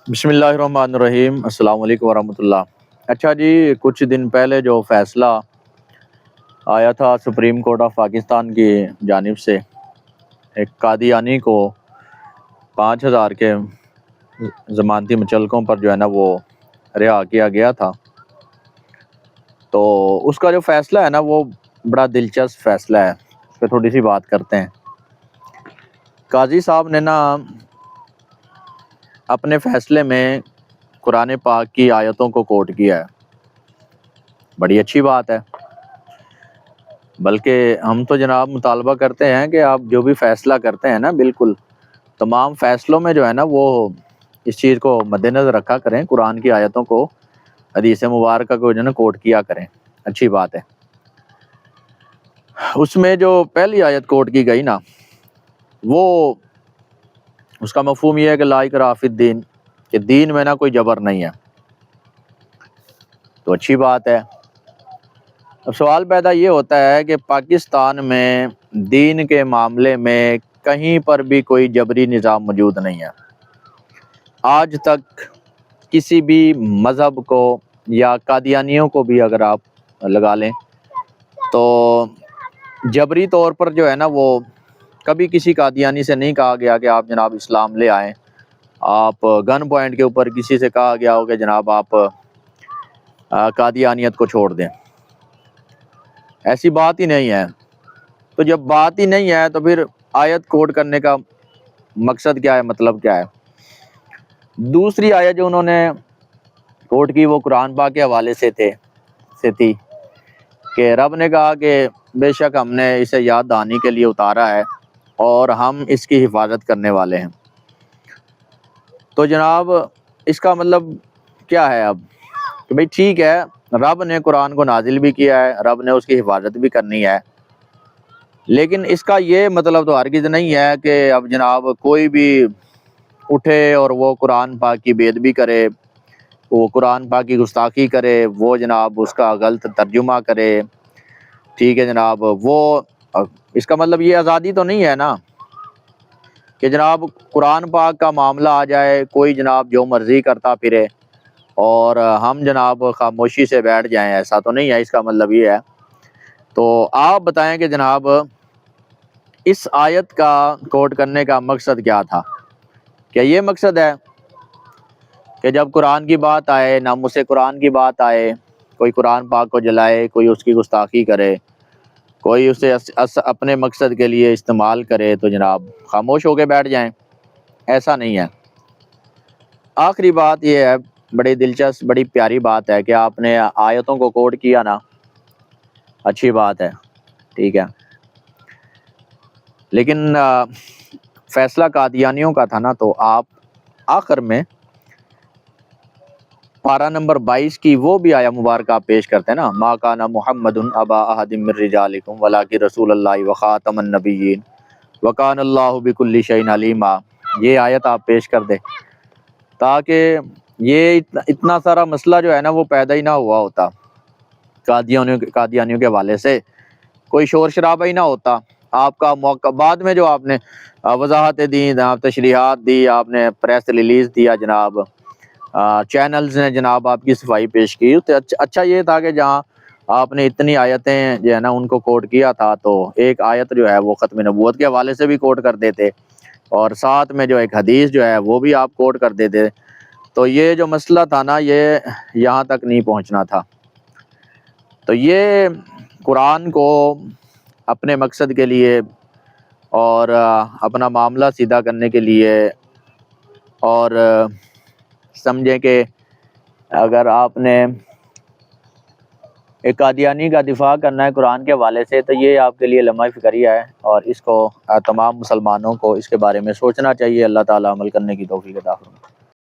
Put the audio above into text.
بسم اللہ الرحمن الرحیم، السلام علیکم ورحمۃ اللہ۔ اچھا جی، کچھ دن پہلے جو فیصلہ آیا تھا سپریم کورٹ آف پاکستان کی جانب سے، ایک قادیانی کو 5,000 کے ضمانتی مچلقوں پر جو ہے نا وہ رہا کیا گیا تھا، تو اس کا جو فیصلہ ہے نا وہ بڑا دلچسپ فیصلہ ہے، اس پہ تھوڑی سی بات کرتے ہیں۔ قاضی صاحب نے نا اپنے فیصلے میں قرآن پاک کی آیتوں کو کوٹ کیا ہے، بڑی اچھی بات ہے۔ بلکہ ہم تو جناب مطالبہ کرتے ہیں کہ آپ جو بھی فیصلہ کرتے ہیں نا، بالکل تمام فیصلوں میں جو ہے نا وہ اس چیز کو مد نظر رکھا کریں، قرآن کی آیتوں کو، حدیث مبارکہ کو جو ہے نا کوٹ کیا کریں، اچھی بات ہے۔ اس میں جو پہلی آیت کوٹ کی گئی نا، وہ اس کا مفہوم یہ ہے کہ لا اکراہ فی الدین، کہ دین میں نا کوئی جبر نہیں ہے، تو اچھی بات ہے۔ اب سوال پیدا یہ ہوتا ہے کہ پاکستان میں دین کے معاملے میں کہیں پر بھی کوئی جبری نظام موجود نہیں ہے۔ آج تک کسی بھی مذہب کو یا قادیانیوں کو بھی اگر آپ لگا لیں تو جبری طور پر جو ہے نا وہ کبھی کسی قادیانی سے نہیں کہا گیا کہ آپ جناب اسلام لے آئیں، آپ گن پوائنٹ کے اوپر کسی سے کہا گیا ہو کہ جناب آپ قادیانیت کو چھوڑ دیں، ایسی بات ہی نہیں ہے۔ تو جب بات ہی نہیں ہے تو پھر آیت کوٹ کرنے کا مقصد کیا ہے، مطلب کیا ہے؟ دوسری آیت جو انہوں نے کوٹ کی وہ قرآن پاک کے حوالے سے تھی کہ رب نے کہا کہ بے شک ہم نے اسے یاد دہانی کے لیے اتارا ہے اور ہم اس کی حفاظت کرنے والے ہیں۔ تو جناب اس کا مطلب کیا ہے اب کہ بھئی ٹھیک ہے، رب نے قرآن کو نازل بھی کیا ہے، رب نے اس کی حفاظت بھی کرنی ہے، لیکن اس کا یہ مطلب تو ہرگز نہیں ہے کہ اب جناب کوئی بھی اٹھے اور وہ قرآن پاک کی بے ادبی کرے، وہ قرآن پاک کی گستاخی کرے، وہ جناب اس کا غلط ترجمہ کرے، ٹھیک ہے جناب، وہ اس کا مطلب یہ آزادی تو نہیں ہے نا کہ جناب قرآن پاک کا معاملہ آ جائے، کوئی جناب جو مرضی کرتا پھرے اور ہم جناب خاموشی سے بیٹھ جائیں، ایسا تو نہیں ہے، اس کا مطلب یہ ہے۔ تو آپ بتائیں کہ جناب اس آیت کا کوٹ کرنے کا مقصد کیا تھا؟ کیا یہ مقصد ہے کہ جب قرآن کی بات آئے، ناموس قرآن کی بات آئے، کوئی قرآن پاک کو جلائے، کوئی اس کی گستاخی کرے، کوئی اسے اپنے مقصد کے لیے استعمال کرے تو جناب خاموش ہو کے بیٹھ جائیں؟ ایسا نہیں ہے۔ آخری بات یہ ہے، بڑی دلچسپ بڑی پیاری بات ہے کہ آپ نے آیتوں کو کوٹ کیا نا، اچھی بات ہے، ٹھیک ہے، لیکن فیصلہ قادیانیوں کا تھا نا، تو آپ آخر میں پارہ نمبر 22 کی وہ بھی آیا مبارکہ آپ پیش کرتے ہیں نا، ما کان محمد ابا احد من رجالکم ولکن رسول اللہ وخاتم النبیین وکان اللہ بکل شیء علیما، یہ آیت آپ پیش کر دیں تاکہ یہ اتنا سارا مسئلہ جو ہے نا وہ پیدا ہی نہ ہوا ہوتا، قادیانیوں کے حوالے سے کوئی شور شرابہ ہی نہ ہوتا۔ آپ کا موقع بعد میں جو آپ نے وضاحتیں دی، آپ تشریحات دی، آپ نے پریس ریلیز دیا، جناب چینلز نے جناب آپ کی صفائی پیش کی، تو اچھا یہ تھا کہ جہاں آپ نے اتنی آیتیں جو ہے نا ان کو کوٹ کیا تھا، تو ایک آیت جو ہے وہ ختم نبوت کے حوالے سے بھی کوٹ کر دیتے اور ساتھ میں جو ایک حدیث جو ہے وہ بھی آپ کوٹ کر دیتے، تو یہ جو مسئلہ تھا نا یہ یہاں تک نہیں پہنچنا تھا۔ تو یہ قرآن کو اپنے مقصد کے لیے اور اپنا معاملہ سیدھا کرنے کے لیے، اور سمجھیں کہ اگر آپ نے ایک قادیانی کا دفاع کرنا ہے قرآن کے حوالے سے، تو یہ آپ کے لیے لمحہ فکریہ ہے اور اس کو تمام مسلمانوں کو اس کے بارے میں سوچنا چاہیے۔ اللہ تعالیٰ عمل کرنے کی توفیق عطا فرمائے۔